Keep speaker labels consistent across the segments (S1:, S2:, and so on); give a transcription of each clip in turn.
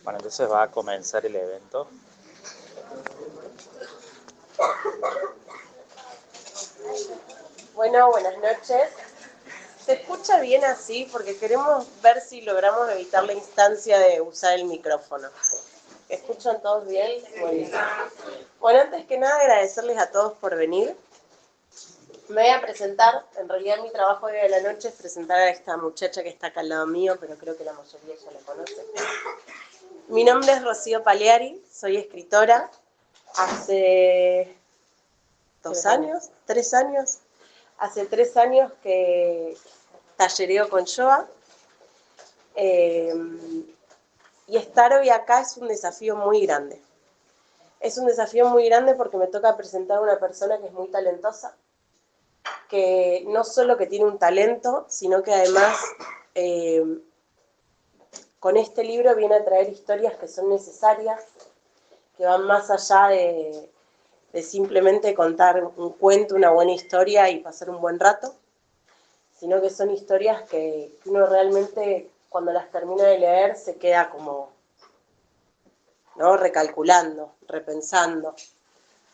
S1: Bueno, entonces va a comenzar el evento.
S2: Bueno, buenas noches. ¿Se escucha bien así? Porque queremos ver si logramos evitar la instancia de usar el micrófono. ¿Escuchan todos bien? Bueno, antes que nada agradecerles a todos por venir. Me voy a presentar, en realidad mi trabajo hoy de la noche es presentar a esta muchacha que está acá al lado mío, pero creo que la mayoría ya la conoce. Mi nombre es Rocío Pagliari, soy escritora. Hace 3 años. Hace 3 años que tallereo con Joa. Y estar hoy acá es un desafío muy grande. Es un desafío muy grande porque me toca presentar a una persona que es muy talentosa, que no solo que tiene un talento, sino que además con este libro viene a traer historias que son necesarias, que van más allá de simplemente contar un cuento, una buena historia y pasar un buen rato, sino que son historias que uno realmente cuando las termina de leer se queda como, ¿no?, recalculando, repensando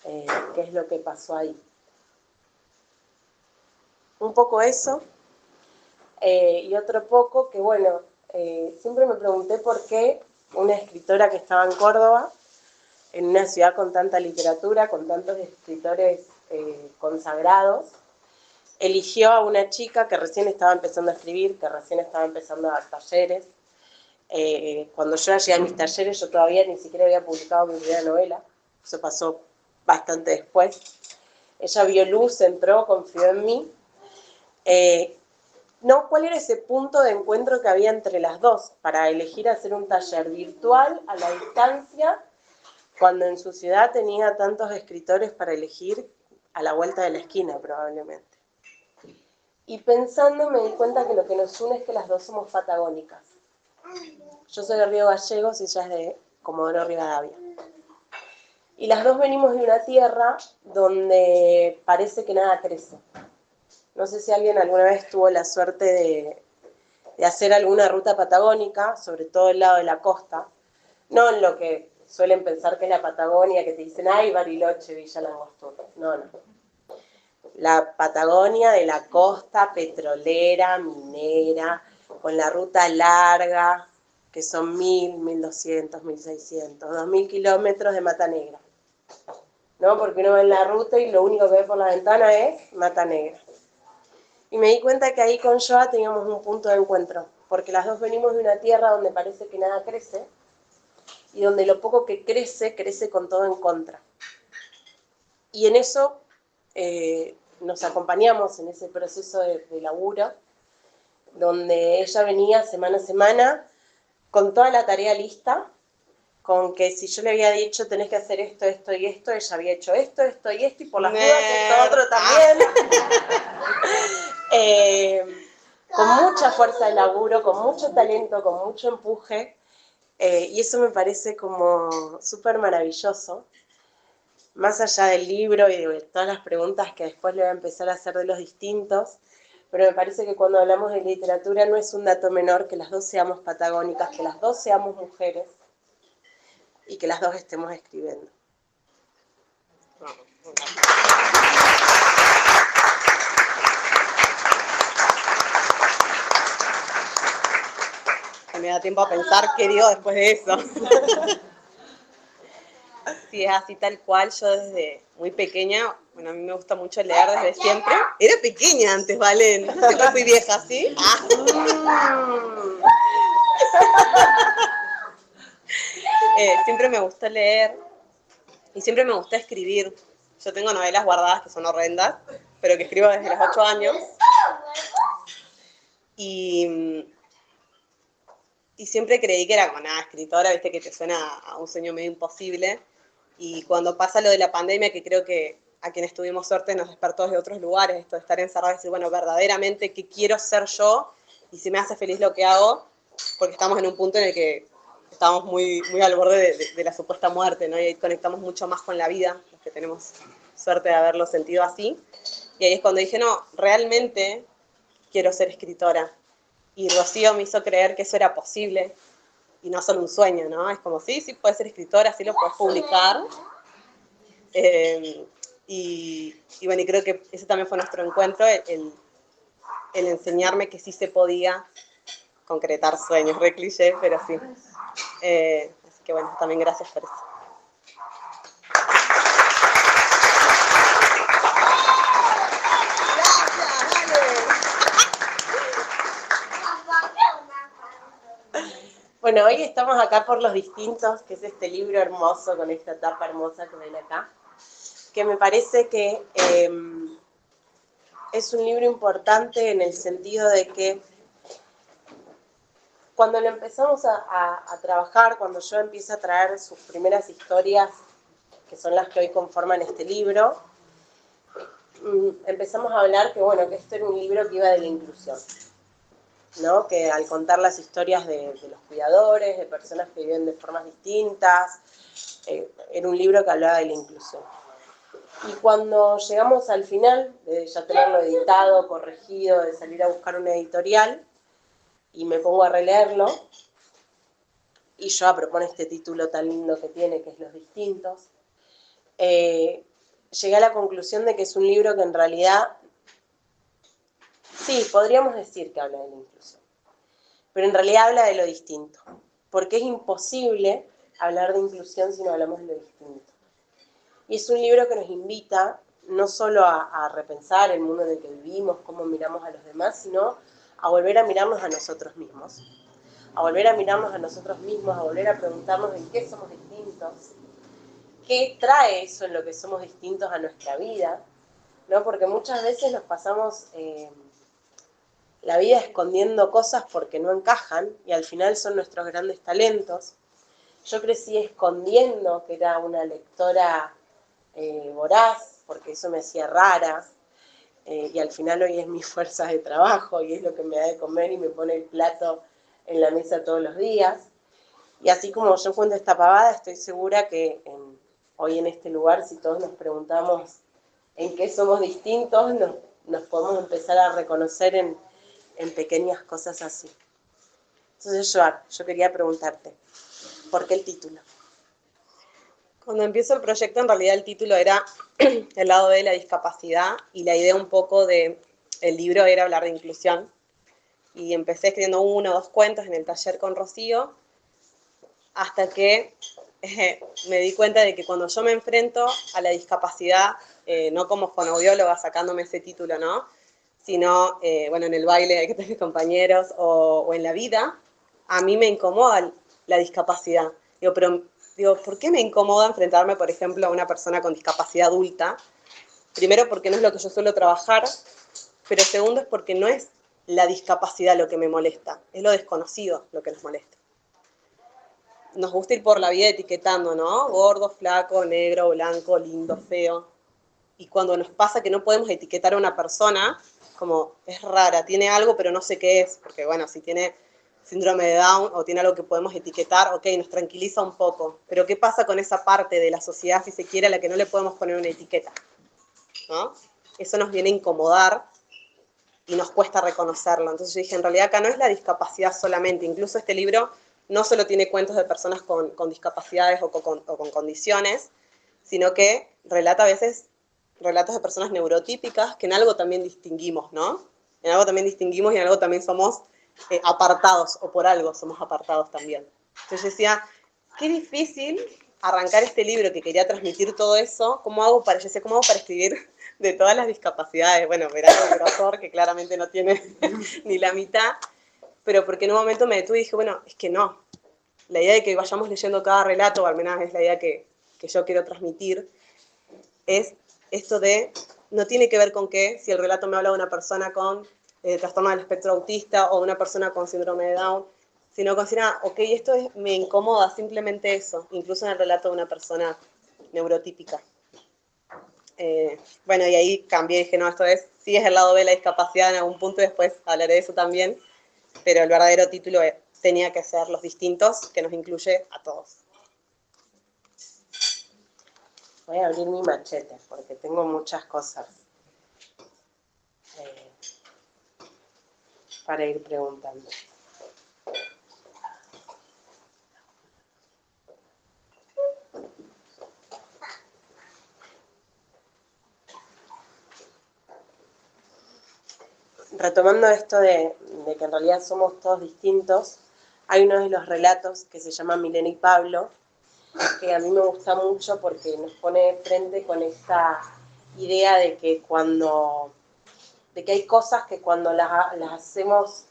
S2: qué es lo que pasó ahí. Un poco eso, y otro poco que, bueno, siempre me pregunté por qué una escritora que estaba en Córdoba, en una ciudad con tanta literatura, con tantos escritores consagrados, eligió a una chica que recién estaba empezando a escribir, que recién estaba empezando a dar talleres. Cuando yo llegué a mis talleres, yo todavía ni siquiera había publicado mi primera novela, eso pasó bastante después. Ella vio luz, entró, confió en mí. No, ¿cuál era ese punto de encuentro que había entre las dos para elegir hacer un taller virtual a la distancia, cuando en su ciudad tenía tantos escritores para elegir a la vuelta de la esquina probablemente? Y pensando me di cuenta que lo que nos une es que las dos somos patagónicas. Yo soy de Río Gallegos y ella es de Comodoro Rivadavia. Y las dos venimos de una tierra donde parece que nada crece. No sé si alguien alguna vez tuvo la suerte de hacer alguna ruta patagónica, sobre todo el lado de la costa, no en lo que suelen pensar que es la Patagonia, que te dicen, ay, Bariloche, Villa Langostura. No, no. La Patagonia de la costa petrolera, minera, con la ruta larga, que son 1000, 1200, 1600, 2000 kilómetros de Mata Negra. ¿No? Porque uno va en la ruta y lo único que ve por la ventana es Mata Negra. Y me di cuenta que ahí con Joa teníamos un punto de encuentro, porque las dos venimos de una tierra donde parece que nada crece, y donde lo poco que crece, crece con todo en contra. Y en eso nos acompañamos en ese proceso de laburo, donde ella venía semana a semana con toda la tarea lista, con que si yo le había dicho tenés que hacer esto, esto y esto, ella había hecho esto, esto y esto, y por las dudas esto otro también. Con mucha fuerza de laburo, con mucho talento, con mucho empuje, y eso me parece como súper maravilloso, más allá del libro y de todas las preguntas que después le voy a empezar a hacer de los distintos, pero me parece que cuando hablamos de literatura no es un dato menor que las dos seamos patagónicas, que las dos seamos mujeres y que las dos estemos escribiendo.
S3: Me da tiempo a pensar qué digo después de eso. Sí, es así tal cual. Yo desde muy pequeña, bueno, a mí me gusta mucho leer desde siempre. Era pequeña antes, Valen. Siempre fui vieja, ¿sí? Siempre me gustó leer y siempre me gustó escribir. Yo tengo novelas guardadas que son horrendas, pero que escribo desde los 8 años. Y siempre creí que era como nada, escritora, viste que te suena a un sueño medio imposible. Y cuando pasa lo de la pandemia, que creo que a quienes tuvimos suerte nos despertó desde otros lugares, esto de estar encerrado y decir, bueno, verdaderamente, ¿qué quiero ser yo? Y si me hace feliz lo que hago, porque estamos en un punto en el que estamos muy, muy al borde de la supuesta muerte, ¿no? Y ahí conectamos mucho más con la vida, los que tenemos suerte de haberlo sentido así. Y ahí es cuando dije, no, realmente quiero ser escritora. Y Rocío me hizo creer que eso era posible. no solo un sueño, ¿no? Es como, sí, puedes ser escritora, sí lo puedes publicar. Y bueno, y creo que ese también fue nuestro encuentro, el enseñarme que sí se podía concretar sueños, re cliché, pero sí. Así que bueno, también gracias por eso.
S2: Bueno, hoy estamos acá por Los Distintos, que es este libro hermoso con esta tapa hermosa que ven acá, que me parece que es un libro importante en el sentido de que cuando lo empezamos a trabajar, cuando yo empiezo a traer sus primeras historias, que son las que hoy conforman este libro, empezamos a hablar que, bueno, que esto era un libro que iba de la inclusión, ¿no? Que al contar las historias de los cuidadores, de personas que viven de formas distintas, era un libro que hablaba de la inclusión. Y cuando llegamos al final, de ya tenerlo editado, corregido, de salir a buscar una editorial, y me pongo a releerlo, y yo propone este título tan lindo que tiene, que es Los Distintos, llegué a la conclusión de que es un libro que en realidad, sí, podríamos decir que habla de la inclusión, pero en realidad habla de lo distinto, porque es imposible hablar de inclusión si no hablamos de lo distinto. Y es un libro que nos invita no solo a repensar el mundo en el que vivimos, cómo miramos a los demás, sino a volver a mirarnos a nosotros mismos. A volver a mirarnos a nosotros mismos, a volver a preguntarnos en qué somos distintos, qué trae eso en lo que somos distintos a nuestra vida, ¿no? Porque muchas veces nos pasamos la vida escondiendo cosas porque no encajan y al final son nuestros grandes talentos. Yo crecí escondiendo que era una lectora voraz, porque eso me hacía rara, y al final hoy es mi fuerza de trabajo y es lo que me da de comer y me pone el plato en la mesa todos los días. Y así como yo cuento esta pavada, estoy segura que hoy en este lugar, si todos nos preguntamos en qué somos distintos, nos podemos empezar a reconocer en pequeñas cosas así. Entonces, Joan, yo quería preguntarte, ¿por qué el título?
S3: Cuando empiezo el proyecto, en realidad el título era el lado de la discapacidad y la idea un poco del libro era hablar de inclusión. Y empecé escribiendo 1 o 2 cuentos en el taller con Rocío, hasta que me di cuenta de que cuando yo me enfrento a la discapacidad, no como fonoaudióloga sacándome ese título, ¿no? Sino, bueno, en el baile hay que tener compañeros o en la vida, a mí me incomoda la discapacidad. Digo, ¿por qué me incomoda enfrentarme, por ejemplo, a una persona con discapacidad adulta? Primero, porque no es lo que yo suelo trabajar, pero segundo es porque no es la discapacidad lo que me molesta, es lo desconocido lo que nos molesta. Nos gusta ir por la vida etiquetando, ¿no? Gordo, flaco, negro, blanco, lindo, feo. Y cuando nos pasa que no podemos etiquetar a una persona, como es rara, tiene algo pero no sé qué es, porque bueno, si tiene síndrome de Down o tiene algo que podemos etiquetar, ok, nos tranquiliza un poco. Pero ¿qué pasa con esa parte de la sociedad, si se quiere, a la que no le podemos poner una etiqueta? ¿No? Eso nos viene a incomodar y nos cuesta reconocerlo. Entonces yo dije, en realidad acá no es la discapacidad solamente, incluso este libro no solo tiene cuentos de personas con discapacidades o con condiciones, sino que relata a veces relatos de personas neurotípicas que en algo también distinguimos, ¿no? En algo también distinguimos y en algo también somos apartados, o por algo somos apartados también. Entonces yo decía, qué difícil arrancar este libro que quería transmitir todo eso, ¿cómo hago para escribir de todas las discapacidades? Bueno, verán el grosor, que claramente no tiene ni la mitad, pero porque en un momento me detuve y dije, bueno, es que no. La idea de que vayamos leyendo cada relato, o al menos es la idea que yo quiero transmitir, es esto de, no tiene que ver con que si el relato me habla de una persona con trastorno del espectro autista o de una persona con síndrome de Down, sino considera, ok, me incomoda, simplemente eso, incluso en el relato de una persona neurotípica. Bueno, y ahí cambié y dije, no, sí es el lado B de la discapacidad en algún punto, y después hablaré de eso también, pero el verdadero título tenía que ser Los Distintos, que nos incluye a todos.
S2: Voy a abrir mi machete porque tengo muchas cosas para ir preguntando. retomando esto de que en realidad somos todos distintos, hay uno de los relatos que se llama Milena y Pablo, que a mí me gusta mucho porque nos pone de frente con esta idea de que hay cosas que cuando las hacemos,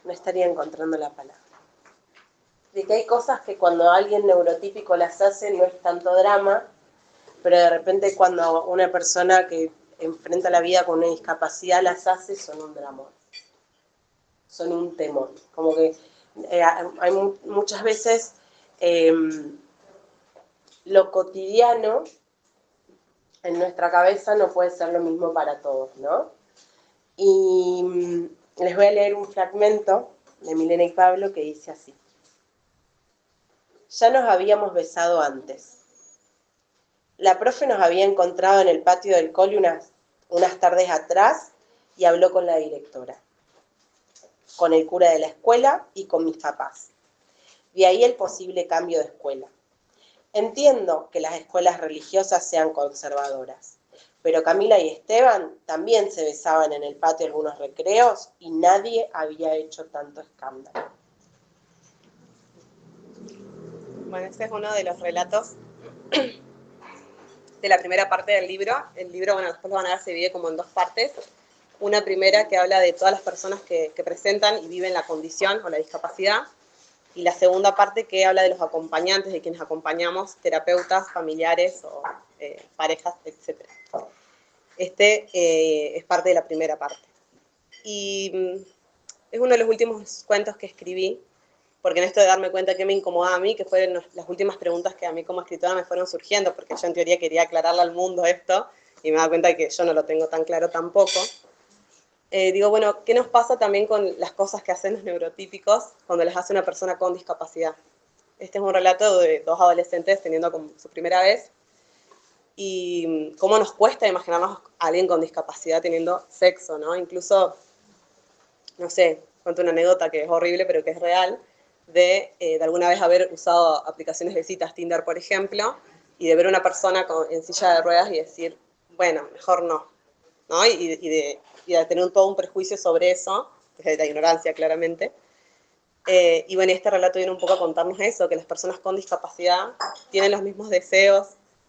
S2: no estaría encontrando la palabra, de que hay cosas que cuando alguien neurotípico las hace no es tanto drama, pero de repente cuando una persona que enfrenta la vida con una discapacidad las hace, son un dramón, son un temor. Como que hay muchas veces lo cotidiano en nuestra cabeza no puede ser lo mismo para todos, ¿no? Y les voy a leer un fragmento de Milena y Pablo que dice así. Ya nos habíamos besado antes. La profe nos había encontrado en el patio del cole unas tardes atrás y habló con la directora, con el cura de la escuela y con mis papás. De ahí el posible cambio de escuela. Entiendo que las escuelas religiosas sean conservadoras, pero Camila y Esteban también se besaban en el patio algunos recreos y nadie había hecho tanto escándalo.
S3: Bueno, este es uno de los relatos de la primera parte del libro. El libro, bueno, después lo van a ver, se divide como en dos partes. Una primera que habla de todas las personas que presentan y viven la condición o la discapacidad. Y la segunda parte que habla de los acompañantes, de quienes acompañamos, terapeutas, familiares o parejas, etc. Este es parte de la primera parte. Y es uno de los últimos cuentos que escribí, porque en esto de darme cuenta que me incomodaba a mí, que fueron las últimas preguntas que a mí como escritora me fueron surgiendo, porque yo en teoría quería aclararle al mundo esto, y me da cuenta de que yo no lo tengo tan claro tampoco. Digo, bueno, ¿qué nos pasa también con las cosas que hacen los neurotípicos cuando les hace una persona con discapacidad? Este es un relato de dos adolescentes teniendo como su primera vez, y cómo nos cuesta imaginarnos a alguien con discapacidad teniendo sexo, ¿no? Incluso, no sé, cuento una anécdota que es horrible, pero que es real, de alguna vez haber usado aplicaciones de citas, Tinder, por ejemplo, y de ver a una persona en silla de ruedas y decir, bueno, mejor no, ¿no? Y de tener todo un prejuicio sobre eso, desde la ignorancia, claramente. Y bueno, este relato viene un poco a contarnos eso, que las personas con discapacidad tienen los mismos deseos,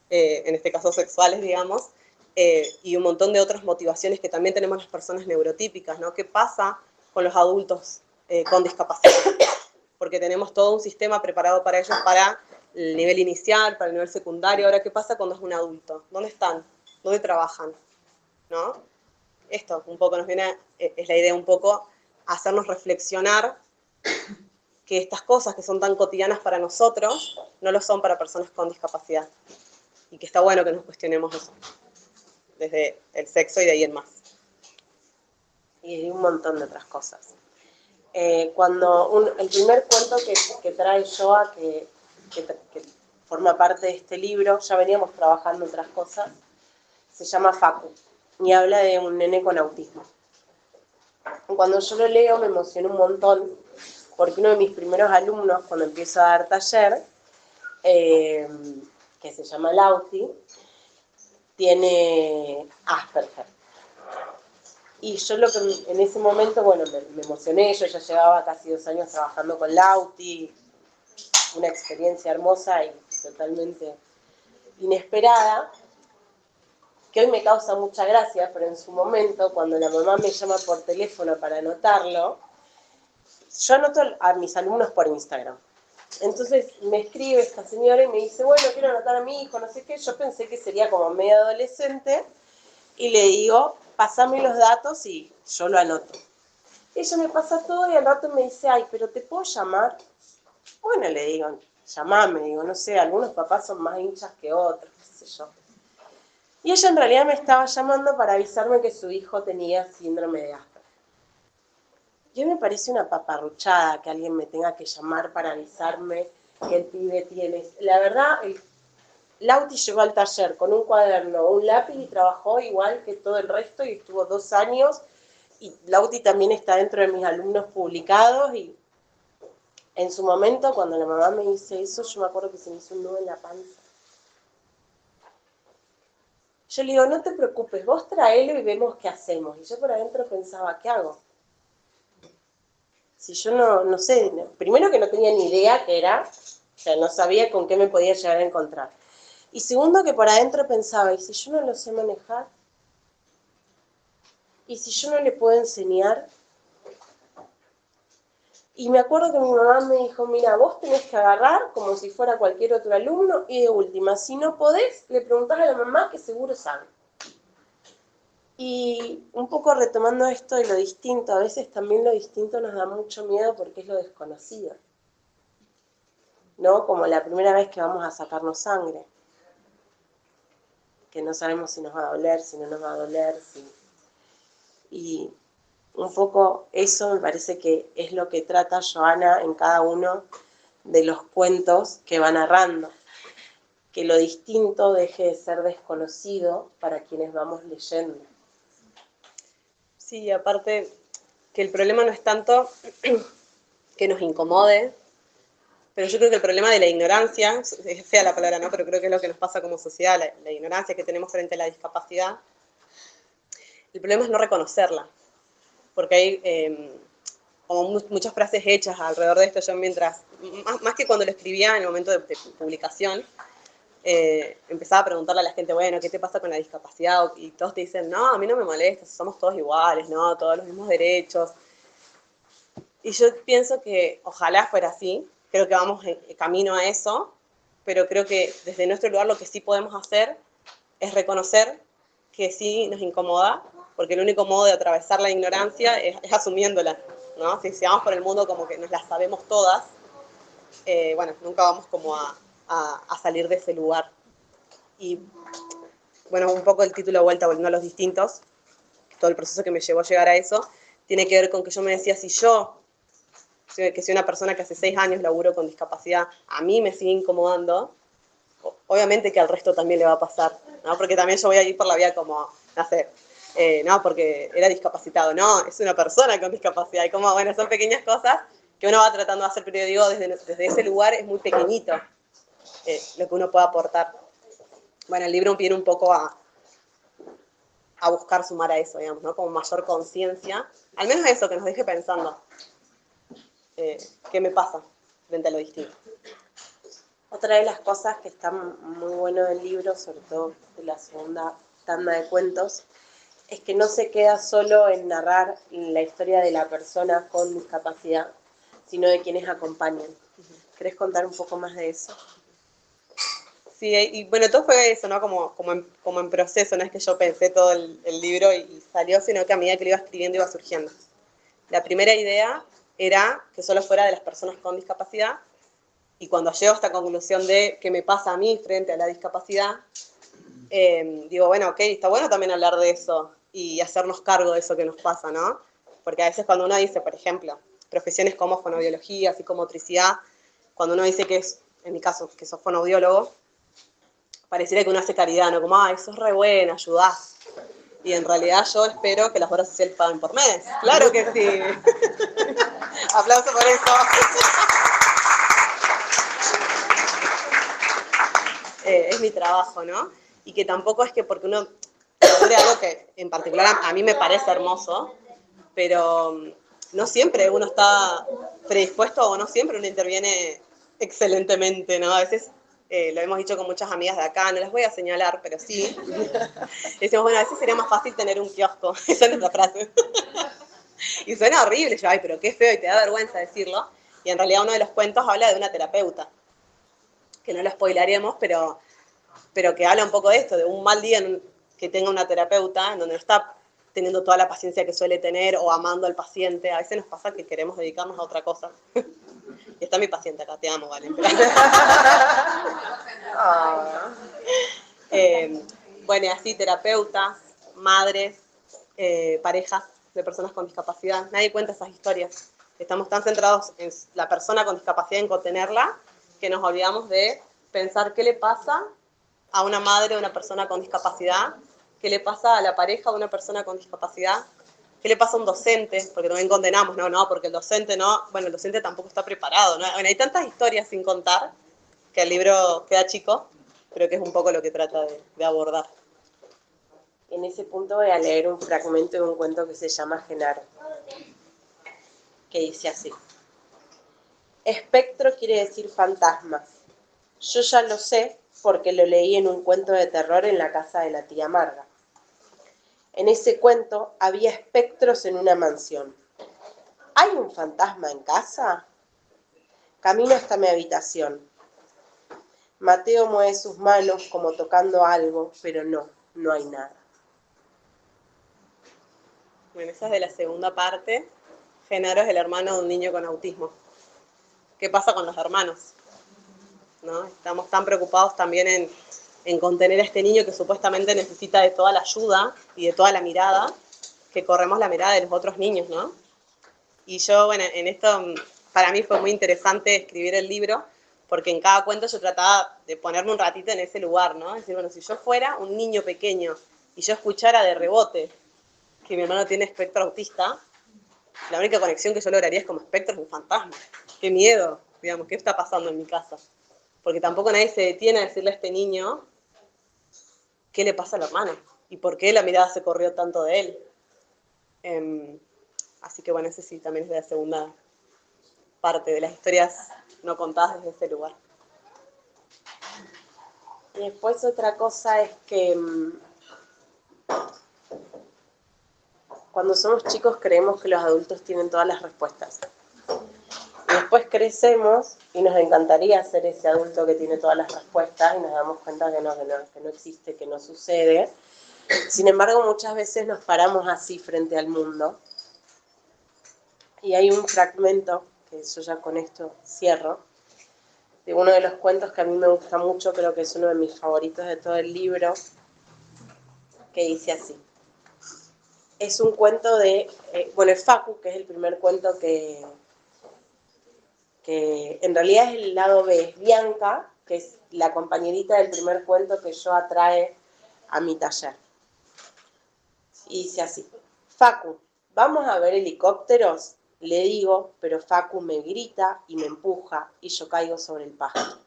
S3: en este caso sexuales, digamos, y un montón de otras motivaciones que también tenemos las personas neurotípicas, ¿no? ¿Qué pasa con los adultos con discapacidad? Porque tenemos todo un sistema preparado para ellos, para el nivel inicial, para el nivel secundario. Ahora, ¿qué pasa cuando es un adulto? ¿Dónde están? ¿Dónde trabajan? ¿No? Esto un poco nos viene, es la idea un poco, hacernos reflexionar que estas cosas que son tan cotidianas para nosotros, no lo son para personas con discapacidad. Y que está bueno que nos cuestionemos eso, desde el sexo y de ahí en más.
S2: Y un montón de otras cosas. El primer cuento que trae Joa, que forma parte de este libro, ya veníamos trabajando otras cosas, se llama Facu, y habla de un nene con autismo. Cuando yo lo leo me emocionó un montón, porque uno de mis primeros alumnos, cuando empiezo a dar taller, que se llama Lauti, tiene Asperger. Y yo en ese momento, bueno, me emocioné, yo ya llevaba casi 2 años trabajando con Lauti, una experiencia hermosa y totalmente inesperada, que hoy me causa mucha gracia, pero en su momento, cuando la mamá me llama por teléfono para anotarlo, yo anoto a mis alumnos por Instagram. Entonces me escribe esta señora y me dice, bueno, quiero anotar a mi hijo, no sé qué. Yo pensé que sería como medio adolescente y le digo, pásame los datos y yo lo anoto. Ella me pasa todo y al rato me dice, ay, pero ¿te puedo llamar? Bueno, le digo, llamame, digo, no sé, algunos papás son más hinchas que otros, qué sé yo. Y ella en realidad me estaba llamando para avisarme que su hijo tenía síndrome de Asperger. Y a mí me parece una paparruchada que alguien me tenga que llamar para avisarme que el pibe tiene. La verdad, Lauti llegó al taller con un cuaderno, un lápiz y trabajó igual que todo el resto y estuvo 2 años. Y Lauti también está dentro de mis alumnos publicados y en su momento, cuando la mamá me dice eso, yo me acuerdo que se me hizo un nudo en la panza. Yo le digo, no te preocupes, vos traelo y vemos qué hacemos. Y yo por adentro pensaba, ¿qué hago? Si yo no sé, primero que no tenía ni idea qué era, o sea, no sabía con qué me podía llegar a encontrar. Y segundo que por adentro pensaba, ¿y si yo no lo sé manejar? ¿Y si yo no le puedo enseñar? Y me acuerdo que mi mamá me dijo, mira, vos tenés que agarrar como si fuera cualquier otro alumno y de última, si no podés, le preguntás a la mamá que seguro sabe. Y un poco retomando esto de lo distinto, a veces también lo distinto nos da mucho miedo porque es lo desconocido, ¿no? Como la primera vez que vamos a sacarnos sangre, que no sabemos si nos va a doler, si no nos va a doler, si... Y un poco eso me parece que es lo que trata Joana en cada uno de los cuentos que va narrando, que lo distinto deje de ser desconocido para quienes vamos leyendo.
S3: Sí, aparte que el problema no es tanto que nos incomode, pero yo creo que el problema de la ignorancia, es fea la palabra, ¿no? Pero creo que es lo que nos pasa como sociedad, la ignorancia que tenemos frente a la discapacidad, el problema es no reconocerla, porque hay como muchas frases hechas alrededor de esto. Yo mientras, más que cuando lo escribía en el momento de publicación, empezaba a preguntarle a la gente, bueno, ¿qué te pasa con la discapacidad? Y todos te dicen, no, a mí no me molesta, somos todos iguales, ¿no? Todos los mismos derechos. Y yo pienso que ojalá fuera así, creo que vamos en camino a eso, pero creo que desde nuestro lugar lo que sí podemos hacer es reconocer que sí nos incomoda, porque el único modo de atravesar la ignorancia es asumiéndola, ¿no? Si vamos por el mundo como que nos las sabemos todas, bueno, nunca vamos como a salir de ese lugar. Y bueno, un poco el título de vuelta, volviendo a los distintos, todo el proceso que me llevó a llegar a eso, tiene que ver con que yo me decía, si yo, que soy una persona que hace 6 años laburo con discapacidad, a mí me sigue incomodando, obviamente que al resto también le va a pasar, ¿no? Porque también yo voy a ir por la vía como, no sé, no, porque era discapacitado, no, es una persona con discapacidad, y como, bueno, son pequeñas cosas que uno va tratando de hacer, pero yo digo, desde ese lugar es muy pequeñito lo que uno puede aportar. Bueno, el libro viene un poco a buscar sumar a eso, digamos, ¿no? Como mayor conciencia, al menos eso, que nos deje pensando, ¿qué me pasa frente a lo distinto?
S2: Otra de las cosas que está muy bueno del libro, sobre todo de la segunda tanda de cuentos, es que no se queda solo en narrar la historia de la persona con discapacidad, sino de quienes acompañan. ¿Querés contar un poco más de eso?
S3: Sí, y bueno, todo fue eso, ¿no? Como en proceso, no es que yo pensé todo el libro y salió, sino que a medida que lo iba escribiendo iba surgiendo. La primera idea era que solo fuera de las personas con discapacidad, y cuando llego a esta conclusión de qué me pasa a mí frente a la discapacidad, digo, bueno, ok, está bueno también hablar de eso y hacernos cargo de eso que nos pasa, ¿no? Porque a veces cuando uno dice, por ejemplo, profesiones como fonoaudiología, psicomotricidad, cuando uno dice que es, en mi caso, que sos fonoaudiólogo, pareciera que uno hace caridad, ¿no? Como, ay, sos re buena, ayudás. Y en realidad yo espero que las obras sociales paguen por mes. Claro que sí. Aplauso por eso. Es mi trabajo, ¿no? Y que tampoco es que porque uno de algo que en particular a mí me parece hermoso, pero no siempre uno está predispuesto o no siempre uno interviene excelentemente, ¿no? A veces, lo hemos dicho con muchas amigas de acá, no las voy a señalar, pero sí. Decimos, bueno, a veces sería más fácil tener un kiosco, esa es nuestra frase. Y suena horrible, yo, ay, pero qué feo, y te da vergüenza decirlo. Y en realidad uno de los cuentos habla de una terapeuta, que no lo spoilaremos, pero que habla un poco de esto, de un mal día que tenga una terapeuta, en donde no está teniendo toda la paciencia que suele tener o amando al paciente. A veces nos pasa que queremos dedicarnos a otra cosa. Y está mi paciente acá, te amo, Vale. Bueno, y así terapeutas, madres, parejas de personas con discapacidad. Nadie cuenta esas historias. Estamos tan centrados en la persona con discapacidad, en contenerla, que nos olvidamos de pensar qué le pasa a una madre de una persona con discapacidad, qué le pasa a la pareja de una persona con discapacidad, qué le pasa a un docente, porque también condenamos, no, porque el docente no, bueno, el docente tampoco está preparado, ¿no? Bueno, hay tantas historias sin contar que el libro queda chico, pero que es un poco lo que trata de abordar.
S2: En ese punto voy a leer un fragmento de un cuento que se llama Genaro, que dice así. Espectro quiere decir fantasma. Yo ya lo sé porque lo leí en un cuento de terror en la casa de la tía Marga. En ese cuento había espectros en una mansión. ¿Hay un fantasma en casa? Camino hasta mi habitación. Mateo mueve sus manos como tocando algo, pero no hay nada.
S3: Bueno, esa es de la segunda parte. Genaro es el hermano de un niño con autismo. ¿Qué pasa con los hermanos? ¿No? Estamos tan preocupados también en contener a este niño que supuestamente necesita de toda la ayuda y de toda la mirada, que corremos la mirada de los otros niños, ¿no? Y yo, bueno, en esto para mí fue muy interesante escribir el libro, porque en cada cuento yo trataba de ponerme un ratito en ese lugar, ¿no? Es decir, bueno, si yo fuera un niño pequeño y yo escuchara de rebote que mi hermano tiene espectro autista, la única conexión que yo lograría es como espectro es un fantasma. Qué miedo, digamos, ¿qué está pasando en mi casa? Porque tampoco nadie se detiene a decirle a este niño qué le pasa al hermano y por qué la mirada se corrió tanto de él. Así que bueno, ese sí también es de la segunda parte de las historias no contadas desde ese lugar.
S2: Y después otra cosa es que cuando somos chicos creemos que los adultos tienen todas las respuestas. Y después crecemos y nos encantaría ser ese adulto que tiene todas las respuestas y nos damos cuenta que no existe, que no sucede. Sin embargo, muchas veces nos paramos así frente al mundo. Y hay un fragmento, que yo ya con esto cierro, de uno de los cuentos que a mí me gusta mucho, creo que es uno de mis favoritos de todo el libro, que dice así. Es un cuento de, es Facu, que es el primer cuento que en realidad es el lado B, es Bianca, que es la compañerita del primer cuento que yo atrae a mi taller. Y dice así, Facu, ¿vamos a ver helicópteros? Le digo, pero Facu me grita y me empuja y yo caigo sobre el pasto.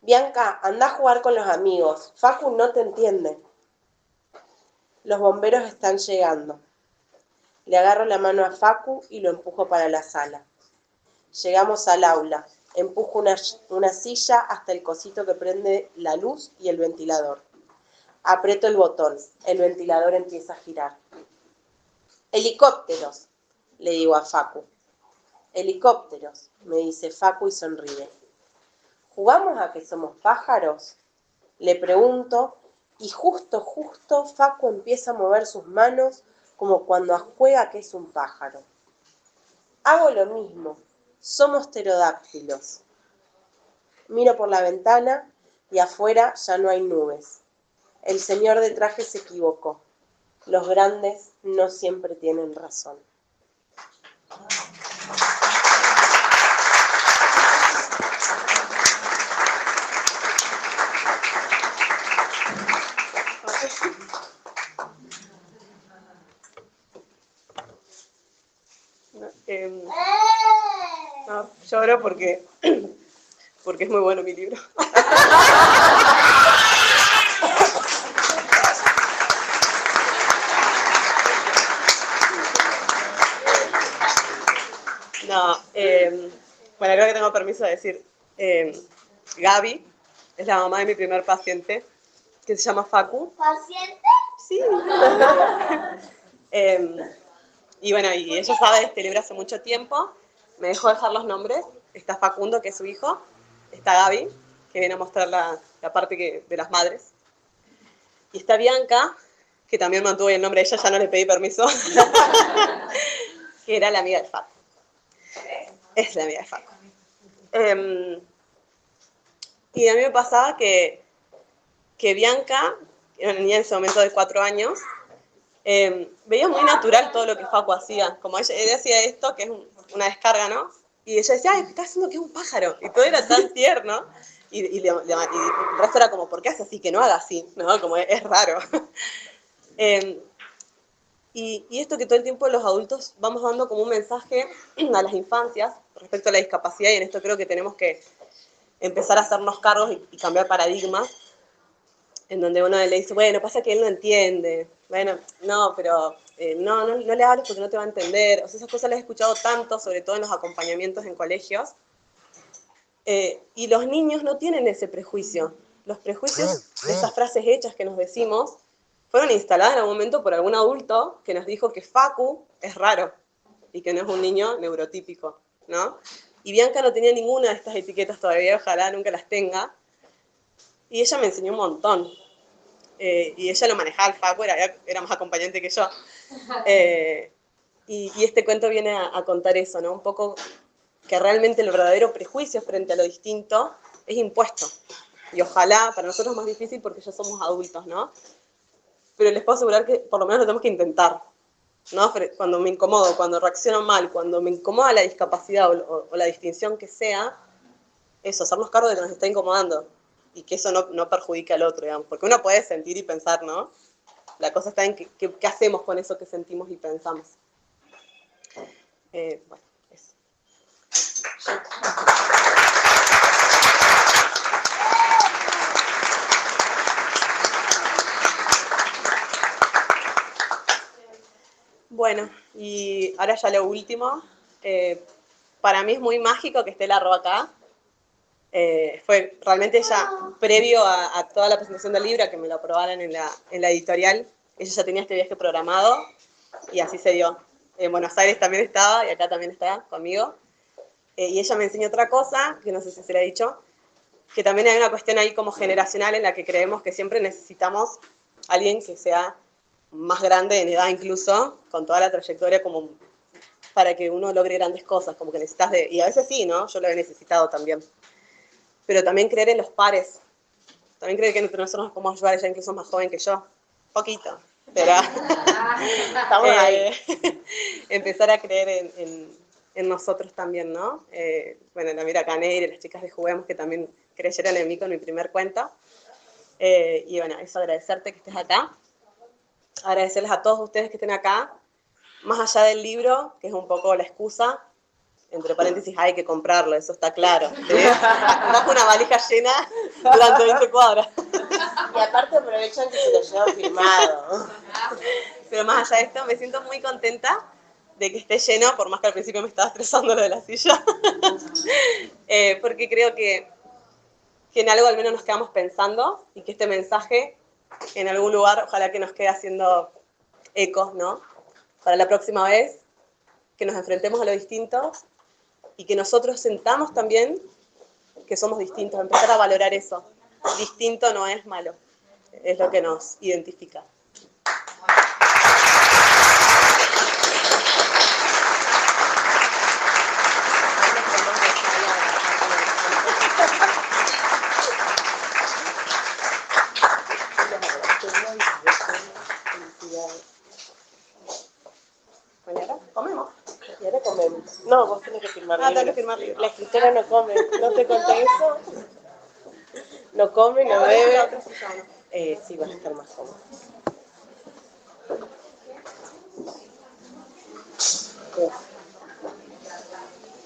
S2: Bianca, anda a jugar con los amigos, Facu no te entiende. Los bomberos están llegando. Le agarro la mano a Facu y lo empujo para la sala. Llegamos al aula. Empujo una silla hasta el cosito que prende la luz y el ventilador. Aprieto el botón. El ventilador empieza a girar. ¡Helicópteros!, le digo a Facu. ¡Helicópteros!, me dice Facu y sonríe. ¿Jugamos a que somos pájaros?, le pregunto, y justo Facu empieza a mover sus manos como cuando juega que es un pájaro. Hago lo mismo. Somos pterodáctilos. Miro por la ventana y afuera ya no hay nubes. El señor de traje se equivocó. Los grandes no siempre tienen razón.
S3: No, lloro porque es muy bueno mi libro. No, bueno, creo que tengo permiso de decir, Gaby es la mamá de mi primer paciente, que se llama Facu.
S4: ¿Paciente?
S3: Sí. Y bueno, y ella sabe de este libro hace mucho tiempo. Me dejó dejar los nombres. Está Facundo, que es su hijo. Está Gaby, que viene a mostrar la parte de las madres. Y está Bianca, que también mantuvo el nombre de ella, ya no le pedí permiso. Que era la amiga de Facu. Es la amiga de Facu. Y a mí me pasaba que Bianca, que era una niña en ese momento de 4 años, veía muy natural todo lo que Facu hacía. Como ella hacía esto, que es una descarga, ¿no? Y ella decía, ay, está haciendo que es un pájaro. Y todo era tan tierno. Y el resto era como, ¿por qué hace así? Que no haga así, ¿no? Como es raro. Y esto que todo el tiempo los adultos vamos dando como un mensaje a las infancias respecto a la discapacidad, y en esto creo que tenemos que empezar a hacernos cargos y cambiar paradigmas. en donde uno le dice, bueno, pasa que él no entiende, bueno, no, pero no le hables porque no te va a entender. O sea, esas cosas las he escuchado tanto, sobre todo en los acompañamientos en colegios. Y los niños no tienen ese prejuicio. Los prejuicios de esas frases hechas que nos decimos fueron instaladas en algún momento por algún adulto que nos dijo que Facu es raro y que no es un niño neurotípico, ¿no? Y Bianca no tenía ninguna de estas etiquetas todavía, ojalá nunca las tenga. Y ella me enseñó un montón. Y ella lo manejaba al Facu, era más acompañante que yo. Y este cuento viene a contar eso, ¿no? Un poco que realmente el verdadero prejuicio frente a lo distinto es impuesto. Y ojalá, para nosotros es más difícil porque ya somos adultos, ¿no? Pero les puedo asegurar que por lo menos lo tenemos que intentar, ¿no? Cuando me incomodo, cuando reacciono mal, cuando me incomoda la discapacidad o la distinción que sea, eso, hacernos cargo de que nos está incomodando y que eso no perjudique al otro, digamos. Porque uno puede sentir y pensar, ¿no? La cosa está en qué hacemos con eso que sentimos y pensamos. Bueno, eso. Bueno, y ahora ya lo último. Para mí es muy mágico que esté la Ro acá. Fue realmente ya previo a toda la presentación del libro, a que me lo aprobaran en la editorial. Ella ya tenía este viaje programado y así se dio. En Buenos Aires también estaba y acá también está conmigo. Y ella me enseñó otra cosa, que no sé si se la he dicho, que también hay una cuestión ahí como generacional en la que creemos que siempre necesitamos a alguien que sea más grande en edad incluso, con toda la trayectoria como para que uno logre grandes cosas, como que necesitas y a veces sí, ¿no? Yo lo he necesitado también. Pero también creer en los pares. También creer que entre nosotros nos podemos ayudar, ella incluso es más joven que yo. Poquito, pero
S2: Estamos ahí.
S3: empezar a creer en nosotros también, ¿no? Bueno, la Mira Caneire, las chicas de Juguemos que también creyeron en mí con mi primer cuento. Y bueno, eso, agradecerte que estés acá. Agradecerles a todos ustedes que estén acá. Más allá del libro, que es un poco la excusa, entre paréntesis, hay que comprarlo, eso está claro. Más una valija llena durante 20 cuadras.
S2: Y aparte aprovechan que se lo llevan firmado.
S3: Pero más allá de esto, me siento muy contenta de que esté lleno, por más que al principio me estaba estresando lo de la silla. Porque creo que en algo al menos nos quedamos pensando y que este mensaje, en algún lugar, ojalá que nos quede haciendo ecos, ¿no? Para la próxima vez, que nos enfrentemos a lo distinto y que nosotros sentamos también que somos distintos, empezar a valorar eso. Distinto no es malo, es lo que nos identifica. Bueno, ahora comemos.
S2: Y ahora comemos. No, vos tenés que firmar libros.
S3: Tengo que firmar libros.
S2: La escritora no come. ¿No te conté eso? No come, no bebe. Sí, vas a estar más cómodo.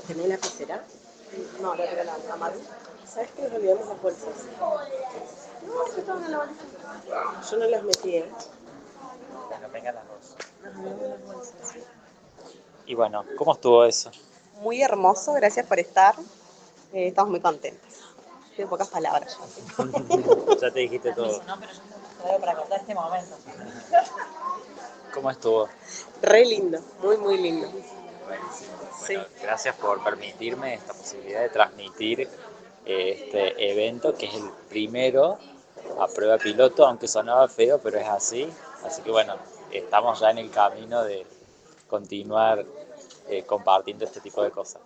S2: ¿Tenés lapicera?
S3: No, la tengo la mano.
S2: ¿Sabes que nos olvidamos las bolsas?
S3: No, sí, estaba en la valija.
S2: Yo no las metí, ¿eh?
S1: Bueno, vengan las dos.
S2: Nos olvidamos las bolsas.
S1: Y bueno, ¿cómo estuvo eso?
S3: Muy hermoso, gracias por estar. Estamos muy contentos. En pocas palabras.
S1: Ya te dijiste todo.
S4: No, pero yo tengo para contar este momento.
S1: ¿Cómo estuvo?
S2: Re lindo, muy, muy lindo.
S1: Bueno, gracias por permitirme esta posibilidad de transmitir este evento, que es el primero a prueba piloto, aunque sonaba feo, pero es así. Así que bueno, estamos ya en el camino de continuar compartiendo este tipo de cosas.